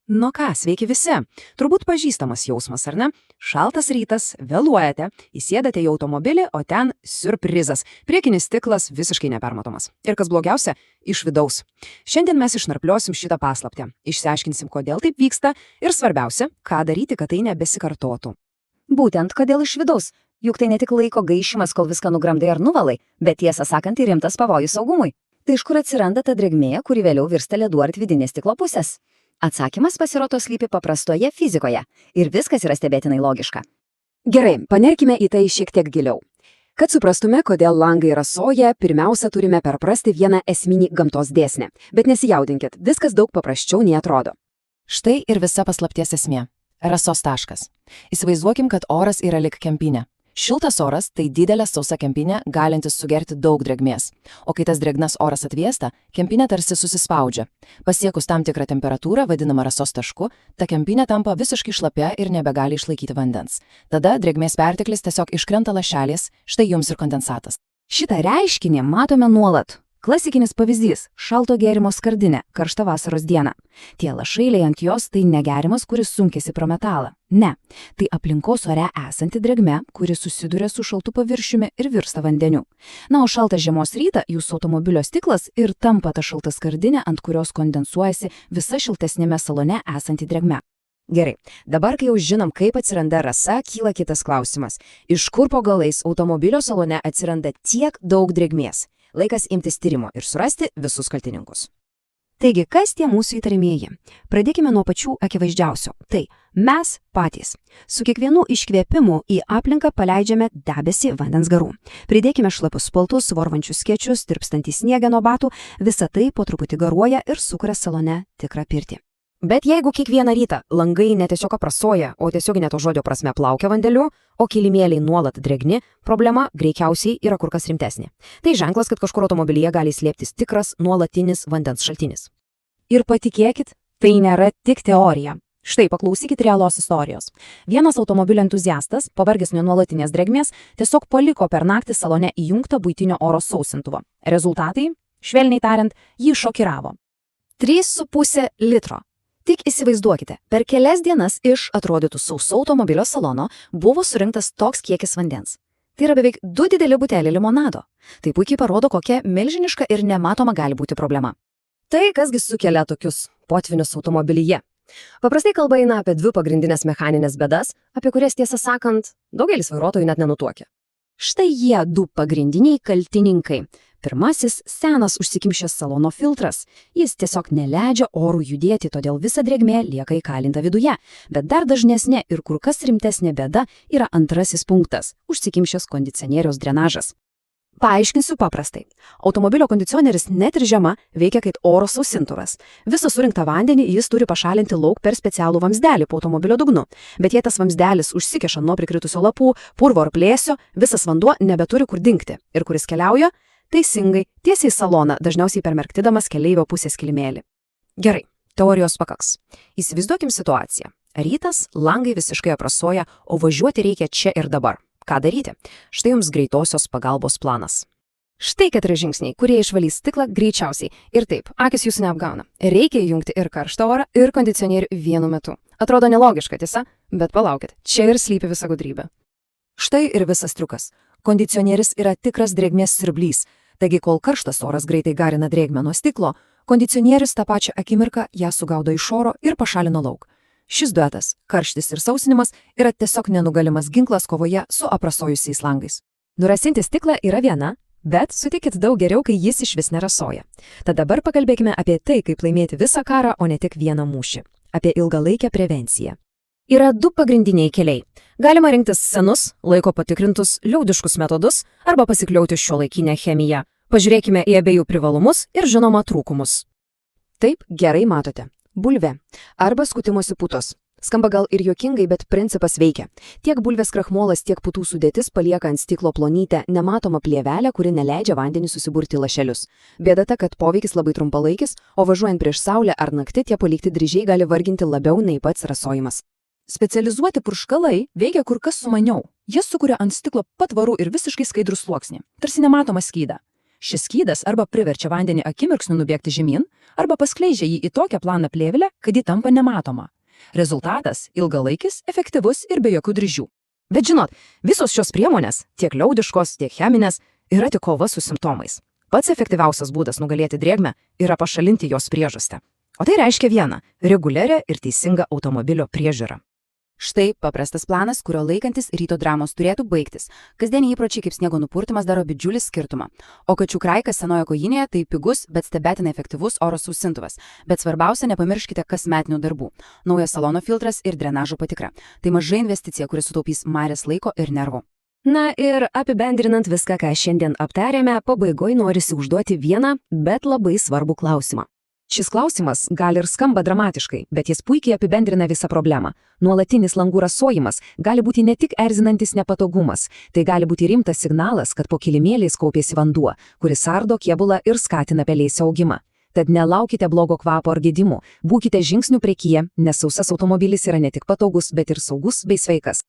Nu ką, sveiki visi. Turbūt pažįstamas jausmas, ar ne? Šaltas rytas, vėluojate, įsėdate į automobilį, o ten siurprizas. Priekinis stiklas visiškai nepermatomas. Ir kas blogiausia, iš vidaus. Šiandien mes išnarpliosim šitą paslaptį. Išsiaiškinsim, kodėl taip vyksta ir svarbiausia, ką daryti, kad tai nebesikartotų. Būtent kodėl iš vidaus. Juk tai ne tik laiko gaišimas, kol viską nugramdai ar nuvalai, bet tiesą sakant, tai rimtas pavojus saugumui. Tai iš kur atsiranda ta drėgmė, kuri vėliau virsta ledu ant vidinės stiklo pusės? Atsakymas pasirodo slypi paprastoje fizikoje ir viskas yra stebėtinai logiška. Gerai, panerkime į tai šiek tiek giliau. Kad suprastume, kodėl langai rasoja, pirmiausia turime perprasti vieną esminį gamtos dėsnį. Bet nesijaudinkit, viskas daug paprasčiau nei atrodo. Štai ir visa paslapties esmė. Rasos taškas. Įsivaizduokim, kad oras yra lik kempinė. Šiltas oras tai didelė sausa kempinė, galintis sugerti daug drėgmės. O kai tas drėgnas oras atvėsta, kempinė tarsi susispaudžia. Pasiekus tam tikrą temperatūrą, vadinamą rasos tašku, ta kempinė tampa visiškai šlapia ir nebegali išlaikyti vandens. Tada drėgmės perteklis tiesiog iškrenta lašelės, štai jums ir kondensatas. Šitą reiškinį matome nuolat. Klasikinis pavyzdys – šalto gėrimo skardinė, karšta vasaros diena. Tie lašailiai ant jos tai ne gėrimas, kuris sunkiasi pro metalą. Ne, tai aplinkos ore esanti drėgmė, kuri susiduria su šaltu paviršiumi ir virsta vandeniu. Na, o šaltą žiemos rytą jūsų automobilio stiklas ir tampa ta šalta skardinė, ant kurios kondensuojasi visa šiltesnėme salone esanti drėgmė. Gerai, dabar kai jau žinom, kaip atsiranda rasa, kyla kitas klausimas. Iš kur po galais automobilio salone atsiranda tiek daug drėgmės? Laikas imtis tyrimo ir surasti visus kaltininkus. Taigi, kas tie mūsų įtarimieji? Pradėkime nuo pačių akivaizdžiausių. Tai mes patys. Su kiekvienu iškvėpimu į aplinką paleidžiame debesį vandens garų. Pridėkime šlapius spaltus, vorvančius skėčius, tirpstantį sniegą nuo batų, visa tai po truputį garuoja ir sukuria salone tikrą pirtį. Bet jeigu kiekvieną rytą langai ne tiesiog aprasoja, o tiesiog ne to žodžio prasme plaukia vandeniu, o kilimėliai nuolat drėgni, problema greičiausiai yra kur kas rimtesnė. Tai ženklas, kad kažkur automobilyje gali slėptis tikras nuolatinis vandens šaltinis. Ir patikėkit, tai nėra tik teorija. Štai paklausykit realios istorijos. Vienas automobilio entuziastas, pavargęs nuo nuolatinės drėgmės, tiesiog paliko per naktį salone įjungtą buitinio oro sausintuvą. Rezultatai, švelniai tariant, jį šokiravo. 3,5 litro. Tik įsivaizduokite, per kelias dienas iš atrodytų sauso automobilio salono buvo surinktas toks kiekis vandens. Tai yra beveik 2 dideli buteliai limonado. Tai puikiai parodo, kokia milžiniška ir nematoma gali būti problema. Tai kasgi sukelia tokius potvinius automobilyje? Paprastai kalba eina apie 2 pagrindinės mechaninės bėdas, apie kurias tiesą sakant, daugelis vairuotojų net nenutuokia. Štai jie 2 pagrindiniai kaltininkai. Pirmasis – senas užsikimšęs salono filtras. Jis tiesiog neleidžia orų judėti, todėl visa drėgmė lieka įkalinta viduje. Bet dar dažnesnė ir kur kas rimtesnė bėda yra antrasis punktas – užsikimšęs kondicionieriaus drenažas. Paaiškinsiu paprastai. Automobilio kondicioneris net ir žiema veikia kaip oro sausintuvas. Visą surinktą vandenį jis turi pašalinti lauk per specialų vamzdelį po automobilio dugnu. Bet jei tas vamzdelis užsikeša nuo prikritusio lapų, purvo ar plėsio, visas vanduo nebeturi kur dingti. Ir kuris keliauja? Teisingai, tiesiai į saloną, dažniausiai permerktidamas keleivio pusės kilimėlį. Gerai, teorijos pakaks. Įsivaizduokim situaciją. Rytas, langai visiškai aprasoja, o važiuoti reikia čia ir dabar. Ką daryti? Štai jums greitosios pagalbos planas. Štai 4 žingsniai, kurie išvalys stiklą greičiausiai. Ir taip, akis jūsų neapgauna. Reikia įjungti ir karštą orą, ir kondicionierių vienu metu. Atrodo nelogiška, tiesa? Bet palaukit, čia ir slypi visa gudrybė. Štai ir visas triukas. Kondicionieris yra tikras drėgmės siurblys. Taigi, kol karštas oras greitai garina drėgmę nuo stiklo, kondicionierius tą pačią akimirką ją sugaudo iš oro ir pašalino lauk. Šis duetas, karštis ir sausinimas, yra tiesiog nenugalimas ginklas kovoje su aprasojusiais langais. Nurasinti stiklą yra viena, bet sutikit daug geriau, kai jis išvis nerasoja. Tad dabar pakalbėkime apie tai, kaip laimėti visą karą, o ne tik vieną mūšį. Apie ilgalaikę prevenciją. Yra 2 pagrindiniai keliai. Galima rinktis senus, laiko patikrintus, liaudiškus metodus arba pasikliauti šiuolaikinę chemiją. Pažiūrėkime į abiejų privalumus ir žinoma trūkumus. Taip, gerai matote. Bulvė arba skutimosi putos. Skamba gal ir juokingai, bet principas veikia. Tiek bulvės krachmolas, tiek putų sudėtis palieka ant stiklo plonytę nematomą plėvelę, kuri neleidžia vandenį susiburti į lašelius. Bėda ta, kad poveikis labai trumpalaikis, o važiuojant prieš saulę ar naktį tie palikti dryžiai gali varginti labiau nei pats rasojimas. Specializuoti purškalai veikia kur kas sumaniau. Jie sukuria ant stiklo patvarų ir visiškai skaidrų sluoksnį, tarsi nematomą skydą. Šis skydas arba priverčia vandenį akimirksniu nubėgti žemyn, arba paskleidžia jį į tokią planą plėvelę, kad ji tampa nematoma. Rezultatas – ilgalaikis, efektyvus ir be jokių dryžių. Bet žinot, visos šios priemonės, tiek liaudiškos, tiek cheminės, yra tik kova su simptomais. Pats efektyviausias būdas nugalėti drėgmę yra pašalinti jos priežastį. O tai reiškia vieną – reguliarią ir teisingą automobilio priežiūrą. Štai paprastas planas, kurio laikantis ryto dramos turėtų baigtis. Kasdieniai įpročiai kaip sniego nupurtimas daro didžiulį skirtumą. O kačių kraikas senojo kojinėje tai pigus, bet stebėtinai efektyvus oro sausintuvas. Bet svarbiausia, nepamirškite kasmetinių darbų. Naujas salono filtras ir drenažo patikra. Tai maža investicija, kuri sutaupys marės laiko ir nervų. Na ir apibendrinant viską, ką šiandien aptarėme, pabaigoje norisi užduoti vieną, bet labai svarbų klausimą. Šis klausimas gali ir skamba dramatiškai, bet jis puikiai apibendrina visą problemą. Nuolatinis langų rasojimas gali būti ne tik erzinantis nepatogumas, tai gali būti rimtas signalas, kad po kilimėliais kaupėsi vanduo, kuris ardo kėbulą ir skatina pelėsio augimą. Tad nelaukite blogo kvapo ar gedimų, būkite žingsnių priekyje, nes sausas automobilis yra ne tik patogus, bet ir saugus bei sveikas.